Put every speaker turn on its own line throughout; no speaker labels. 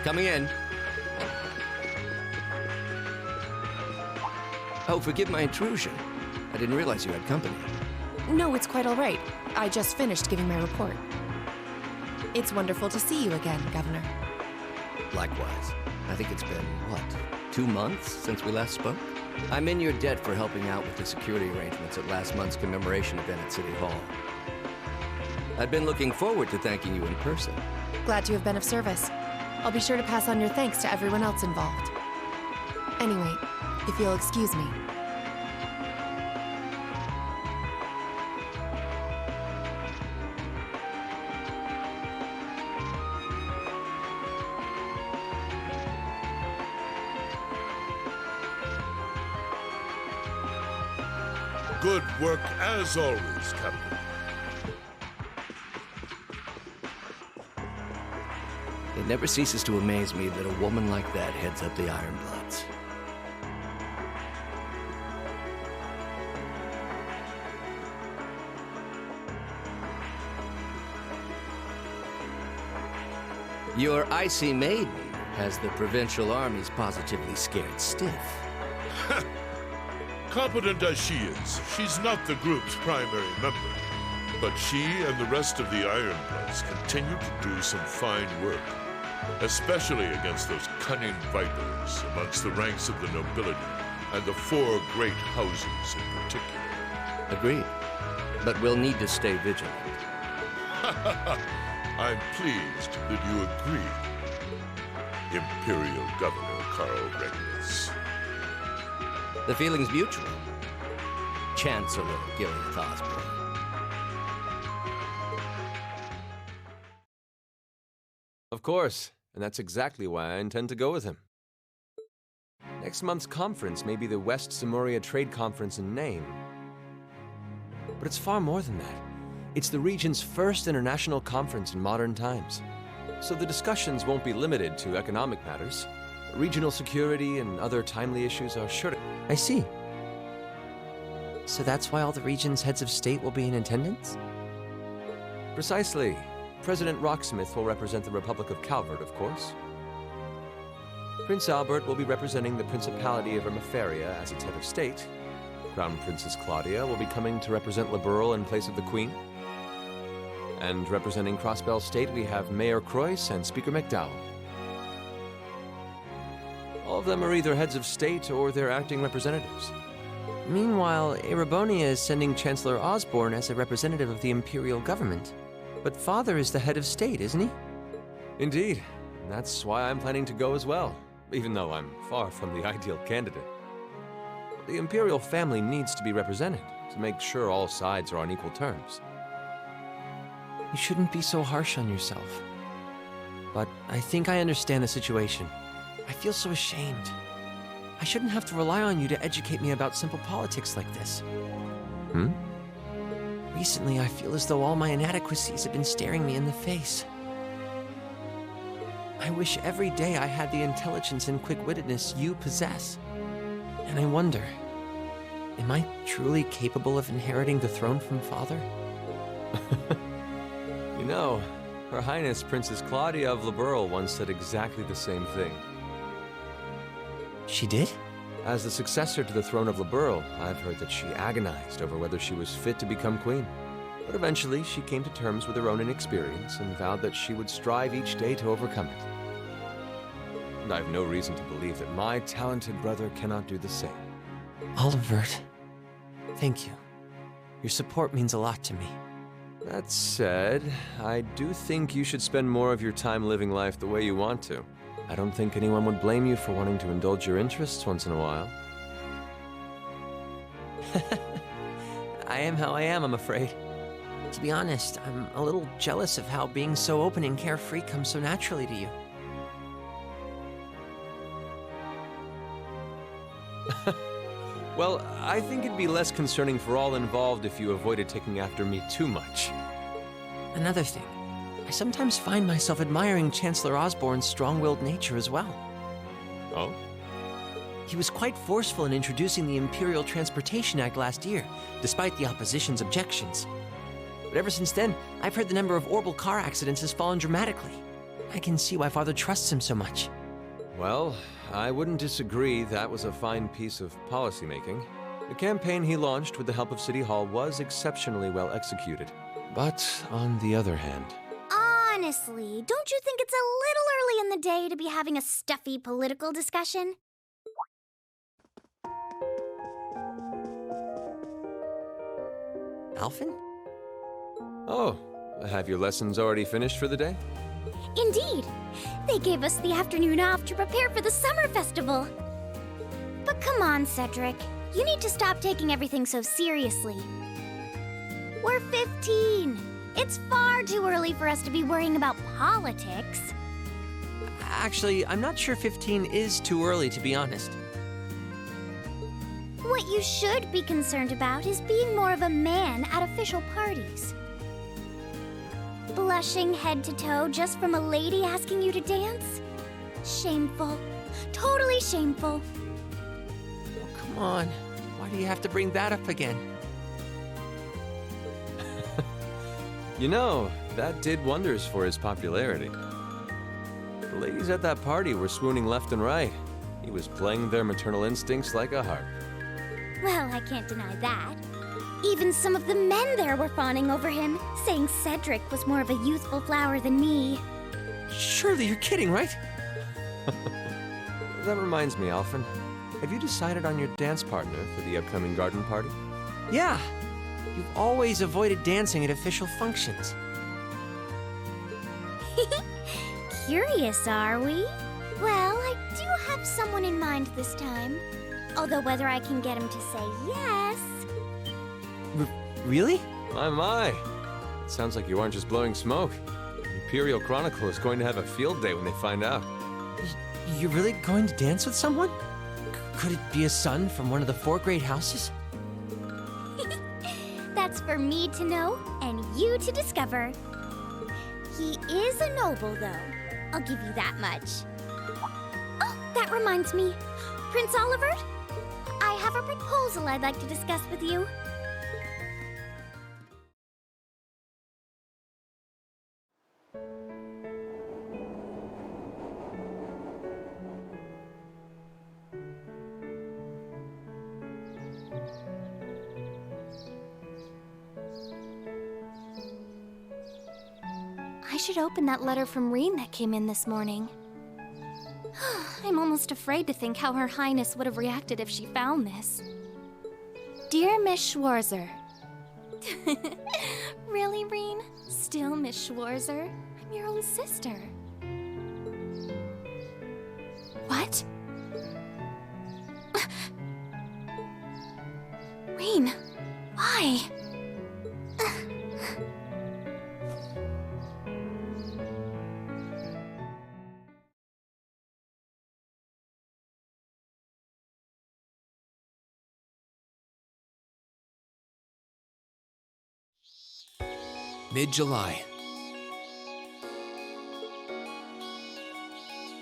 Coming in. Oh, forgive my intrusion. I didn't realize you had company.
No, it's quite all right. I just finished giving my report. It's wonderful to see you again, Governor.
Likewise. I think it's been, what, 2 months since we last spoke? I'm in your debt for helping out with the security arrangements at last month's commemoration event at City Hall. I've been looking forward to thanking you in person.
Glad to have been of service. I'll be sure to pass on your thanks to everyone else involved. Anyway, if you'll excuse me.
Good work as always, Captain.
It never ceases to amaze me that a woman like that heads up the Ironbloods. Your icy maiden has the provincial armies positively scared stiff.
Competent as she is, she's not the group's primary member. But she and the rest of the Ironbloods continue to do some fine work, especially against those cunning vipers amongst the ranks of the nobility and the 4 great houses in particular.
Agreed. But we'll need to stay vigilant.
I'm pleased that you agree, Imperial Governor Carl Regulus.
The feeling's mutual. Chancellor Gilead Osborne.
Of course, and that's exactly why I intend to go with him. Next month's conference may be the West Samoria Trade Conference in name. But it's far more than that. It's the region's first international conference in modern times. So the discussions won't be limited to economic matters. Regional security and other timely issues are sure to...
I see. So that's why all the region's heads of state will be in attendance?
Precisely. President Rocksmith will represent the Republic of Calvert, of course. Prince Albert will be representing the Principality of Ermaferia as its head of state. Crown Princess Claudia will be coming to represent Liberal in place of the Queen. And representing Crossbell State, we have Mayor Croyce and Speaker McDowell. All of them are either heads of state or their acting representatives.
Meanwhile, Erebonia is sending Chancellor Osborne as a representative of the Imperial government. But Father is the head of state, isn't he?
Indeed. And that's why I'm planning to go as well, even though I'm far from the ideal candidate. The Imperial family needs to be represented to make sure all sides are on equal terms.
You shouldn't be so harsh on yourself. But I think I understand the situation. I feel so ashamed. I shouldn't have to rely on you to educate me about simple politics like this. Recently, I feel as though all my inadequacies have been staring me in the face. I wish every day I had the intelligence and quick-wittedness you possess. And I wonder, am I truly capable of inheriting the throne from Father?
You know, Her Highness Princess Claudia of Liberal once said exactly the same thing.
She did?
As the successor to the throne of Liberal, I've heard that she agonized over whether she was fit to become queen. But eventually, she came to terms with her own inexperience and vowed that she would strive each day to overcome it. And I have no reason to believe that my talented brother cannot do the same.
Olivert, thank you. Your support means a lot to me.
That said, I do think you should spend more of your time living life the way you want to. I don't think anyone would blame you for wanting to indulge your interests once in a while.
I am how I am, I'm afraid. To be honest, I'm a little jealous of how being so open and carefree comes so naturally to you.
Well, I think it'd be less concerning for all involved if you avoided taking after me too much.
Another thing, I sometimes find myself admiring Chancellor Osborne's strong-willed nature as well.
Oh?
He was quite forceful in introducing the Imperial Transportation Act last year, despite the opposition's objections. But ever since then, I've heard the number of orbital car accidents has fallen dramatically. I can see why Father trusts him so much.
Well, I wouldn't disagree that was a fine piece of policymaking. The campaign he launched with the help of City Hall was exceptionally well executed. But on the other hand...
Honestly, don't you think it's a little early in the day to be having a stuffy political discussion?
Alphen?
Oh, have your lessons already finished for the day?
Indeed. They gave us the afternoon off to prepare for the summer festival. But come on, Cedric. You need to stop taking everything so seriously. We're 15. It's far too early for us to be worrying about politics.
Actually, I'm not sure 15 is too early, to be honest.
What you should be concerned about is being more of a man at official parties. Blushing head to toe just from a lady asking you to dance? Shameful. Totally shameful.
Oh, come on. Why do you have to bring that up again?
You know, that did wonders for his popularity. The ladies at that party were swooning left and right. He was playing their maternal instincts like a harp.
Well, I can't deny that. Even some of the men there were fawning over him, saying Cedric was more of a youthful flower than me.
Surely you're kidding, right?
That reminds me, Alphen. Have you decided on your dance partner for the upcoming garden party?
Yeah. You've always avoided dancing at official functions.
Curious, are we? Well, I do have someone in mind this time. Although whether I can get him to say yes...
Really?
My. It sounds like you aren't just blowing smoke. Imperial Chronicle is going to have a field day when they find out.
You're really going to dance with someone? Could it be a son from one of the 4 great houses?
That's for me to know and you to discover. He is a noble, though. I'll give you that much. Oh, that reminds me. Prince Olivert, I have a proposal I'd like to discuss with you. I should open that letter from Reen that came in this morning. I'm almost afraid to think how Her Highness would have reacted if she found this. Dear Miss Schwarzer. Really, Reen? Still Miss Schwarzer? I'm your own sister. What? Reen, why?
Mid-July.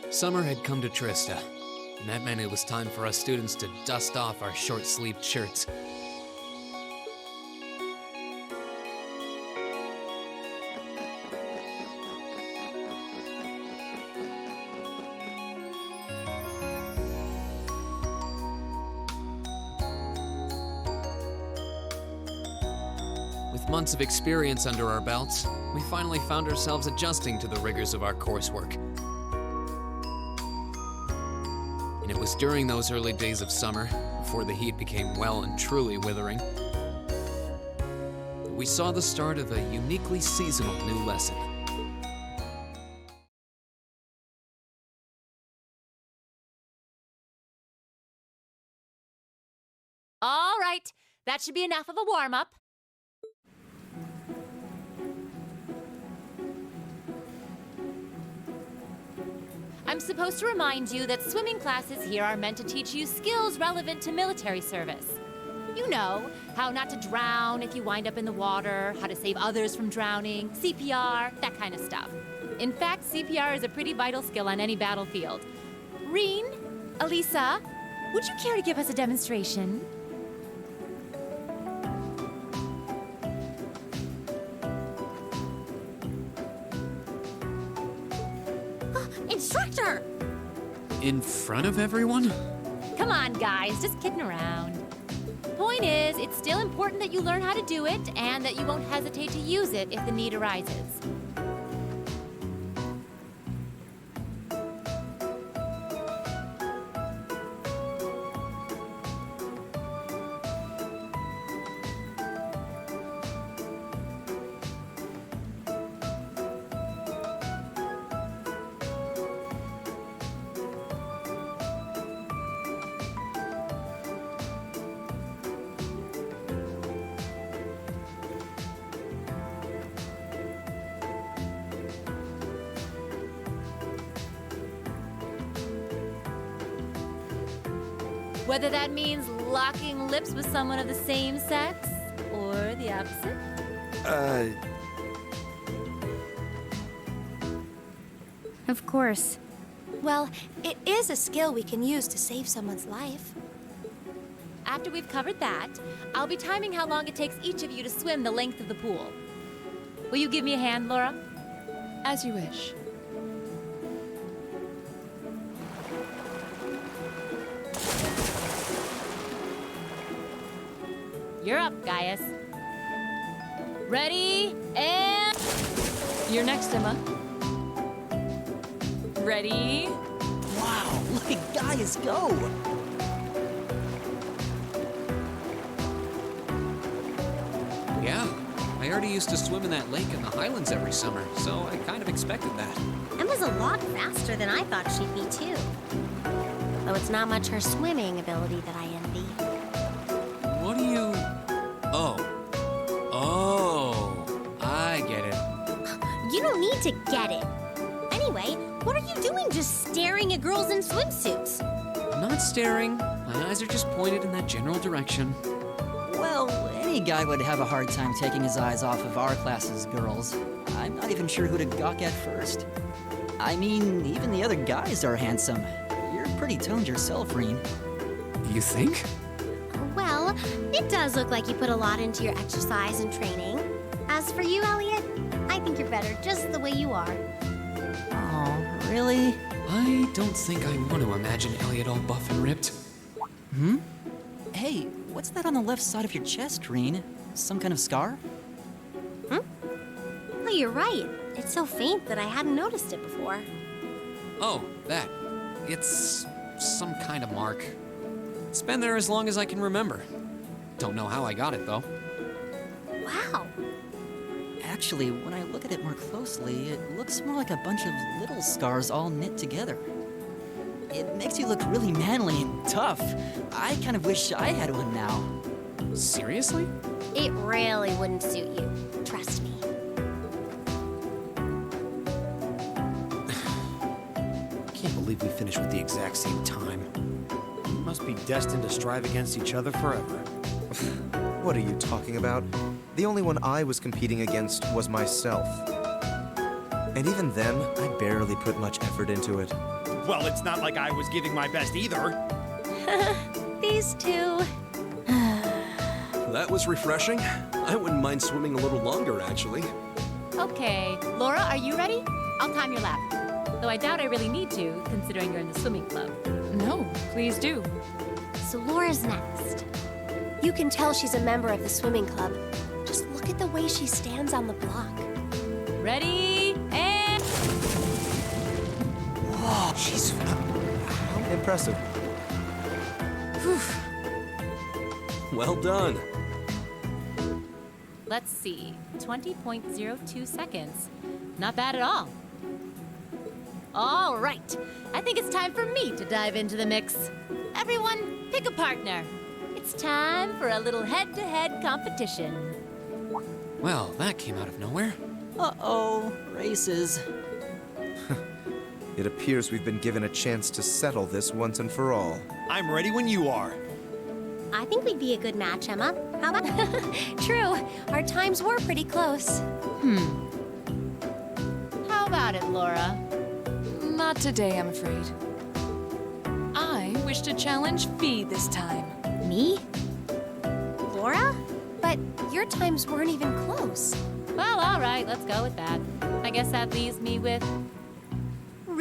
Summer had come to Trista, and that meant it was time for us students to dust off our short-sleeved shirts. With months of experience under our belts, we finally found ourselves adjusting to the rigors of our coursework. And it was during those early days of summer, before the heat became well and truly withering, that we saw the start of a uniquely seasonal new lesson.
All right, that should be enough of a warm-up. I'm supposed to remind you that swimming classes here are meant to teach you skills relevant to military service. You know, how not to drown if you wind up in the water, how to save others from drowning, CPR, that kind of stuff. In fact, CPR is a pretty vital skill on any battlefield. Reen, Elisa, would you care to give us a demonstration?
instructor!
In front of everyone?
Come on, guys, just kidding around. Point is, it's still important that you learn how to do it and that you won't hesitate to use it if the need arises. Whether that means locking lips with someone of the same sex or the opposite.
Of course.
Well, it is a skill we can use to save someone's life.
After we've covered that, I'll be timing how long it takes each of you to swim the length of the pool. Will you give me a hand, Laura?
As you wish.
You're up, Gaius. Ready, and...
You're next, Emma. Ready?
Wow, look at Gaius go!
Yeah, I already used to swim in that lake in the Highlands every summer, so I kind of expected that.
Emma's a lot faster than I thought she'd be, too. Though it's not much her swimming ability that I envy.
What do you... Oh, I get it.
You don't need to get it. Anyway, what are you doing just staring at girls in swimsuits?
I'm not staring. My eyes are just pointed in that general direction.
Well, any guy would have a hard time taking his eyes off of our class's girls. I'm not even sure who to gawk at first. I mean, even the other guys are handsome. You're pretty toned yourself, Reen.
You think?
Well, it does look like you put a lot into your exercise and training. As for you, Elliot, I think you're better just the way you are.
Oh, really?
I don't think I want to imagine Elliot all buff and ripped.
Hey, what's that on the left side of your chest, Reen? Some kind of scar?
Oh, you're right. It's so faint that I hadn't noticed it before.
Oh, that. It's some kind of mark. It's been there as long as I can remember. Don't know how I got it, though.
Wow.
Actually, when I look at it more closely, it looks more like a bunch of little scars all knit together. It makes you look really manly and tough. I kind of wish I had one now.
Seriously?
It really wouldn't suit you. Trust me.
Can't believe we finished with the exact same time. We must be destined to strive against each other forever.
What are you talking about? The only one I was competing against was myself. And even then, I barely put much effort into it.
Well, it's not like I was giving my best either.
These two.
That was refreshing. I wouldn't mind swimming a little longer, actually.
Okay, Laura, are you ready? I'll time your lap. Though I doubt I really need to, considering you're in the swimming club.
No, please do.
So Laura's next.
You can tell she's a member of the swimming club. Just look at the way she stands on the block.
Ready, and...
Whoa, she's impressive.
Well done.
Let's see, 20.02 seconds. Not bad at all. All right, I think it's time for me to dive into the mix. Everyone, pick a partner. It's time for a little head-to-head competition.
Well, that came out of nowhere.
Uh-oh, races.
It appears we've been given a chance to settle this once and for all.
I'm ready when you are.
I think we'd be a good match, Emma. How about...
True, our times were pretty close.
How about it, Laura?
Not today, I'm afraid. I wish to challenge Fee this time.
Me? Laura?
But your times weren't even close.
Well, all right, let's go with that. I guess that leaves me with...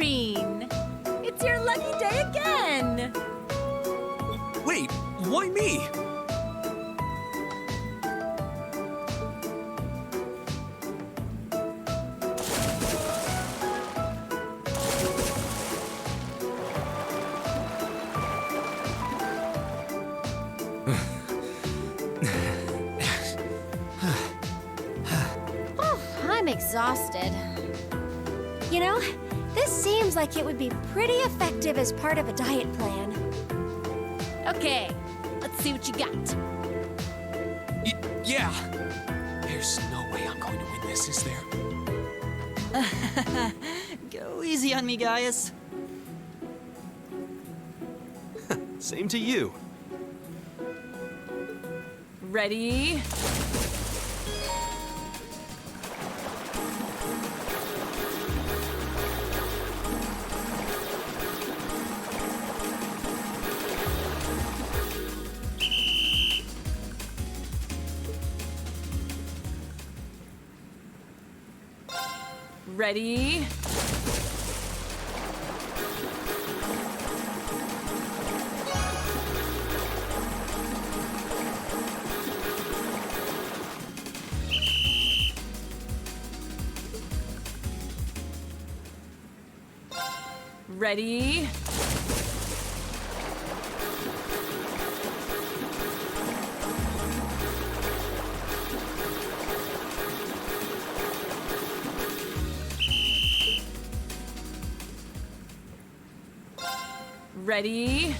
Irene! It's your lucky day again!
Wait, why me?
I'm exhausted. You know, this seems like it would be pretty effective as part of a diet plan.
Okay, let's see what you got.
Yeah. There's no way I'm going to win this, is there?
Go easy on me, Gaius.
Same to you.
Ready? Ready? Ready? Ready?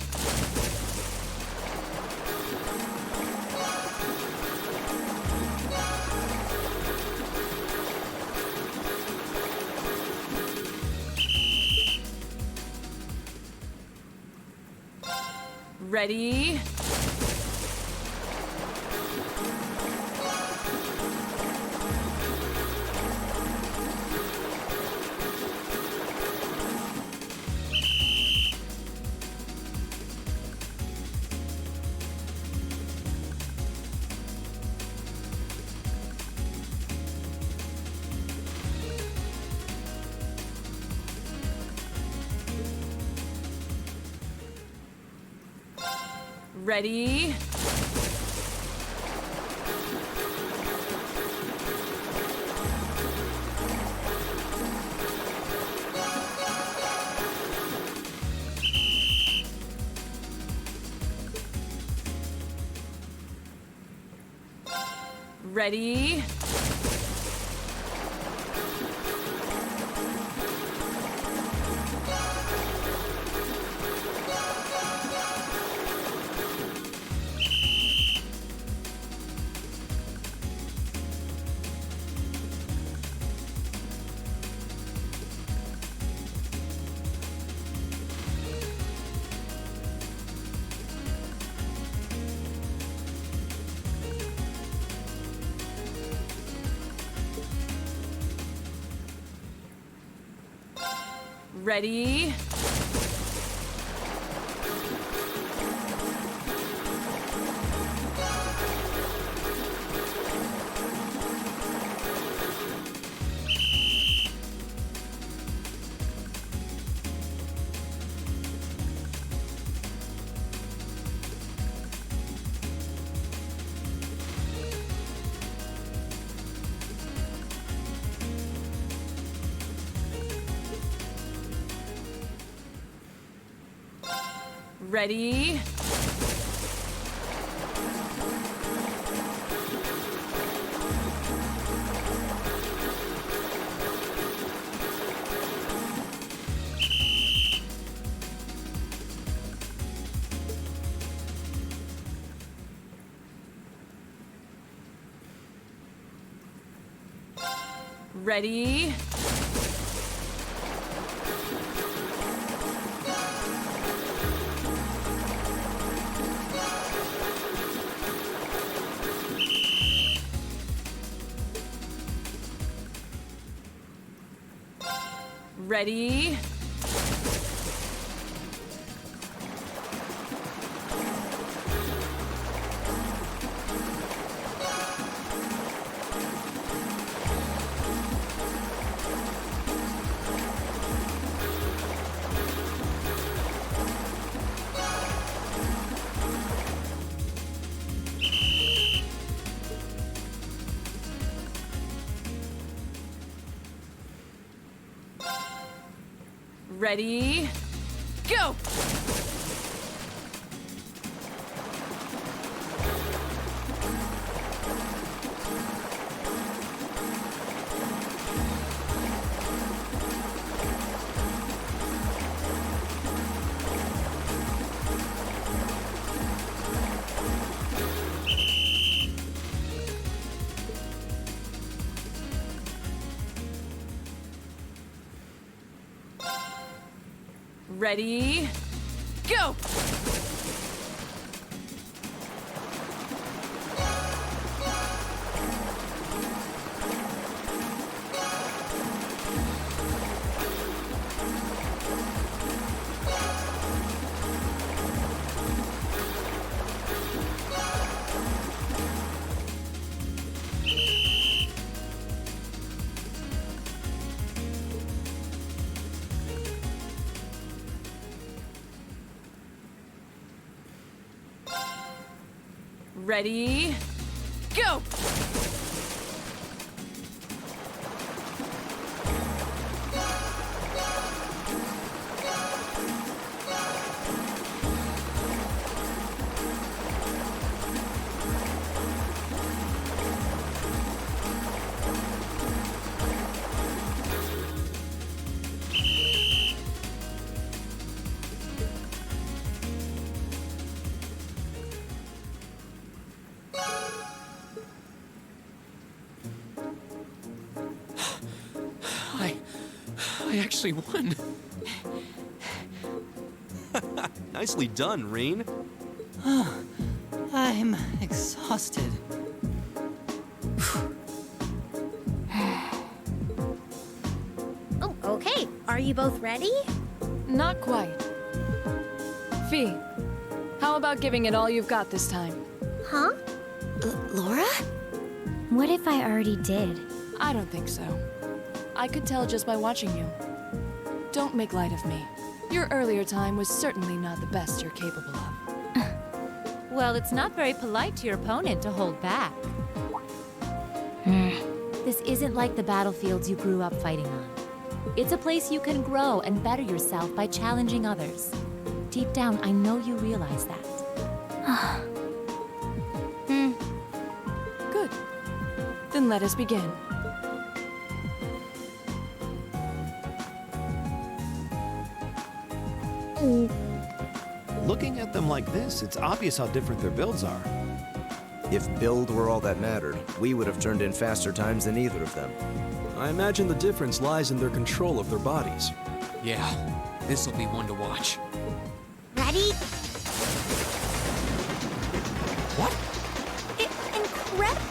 Ready? Ready? Ready? Ready? Ready? Ready? Ready? Ready, go! Ready, go! Ready, go!
I actually won.
Nicely done, Reen.
I'm exhausted.
Oh, okay. Are you both ready?
Not quite. Fee, how about giving it all you've got this time?
Huh? Laura? What if I already did?
I don't think so. I could tell just by watching you. Don't make light of me. Your earlier time was certainly not the best you're capable of.
Well, it's not very polite to your opponent to hold back. This isn't like the battlefields you grew up fighting on. It's a place you can grow and better yourself by challenging others. Deep down, I know you realize that.
Good. Then let us begin.
Looking at them like this, it's obvious how different their builds are.
If build were all that mattered, we would have turned in faster times than either of them.
I imagine the difference lies in their control of their bodies.
Yeah, this'll be one to watch.
Ready?
What?
Incredible!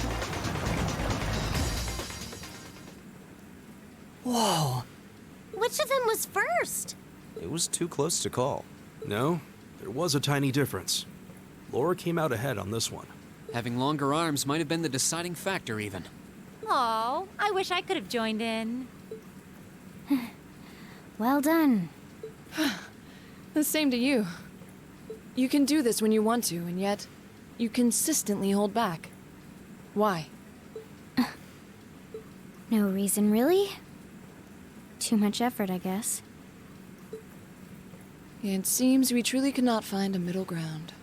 Whoa!
Which of them was first?
It was too close to call.
No, there was a tiny difference. Laura came out ahead on this one.
Having longer arms might have been the deciding factor, even.
Oh, I wish I could have joined in.
Well done.
The same to you. You can do this when you want to, and yet you consistently hold back. Why?
No reason, really? Too much effort, I guess.
It seems we truly cannot find a middle ground.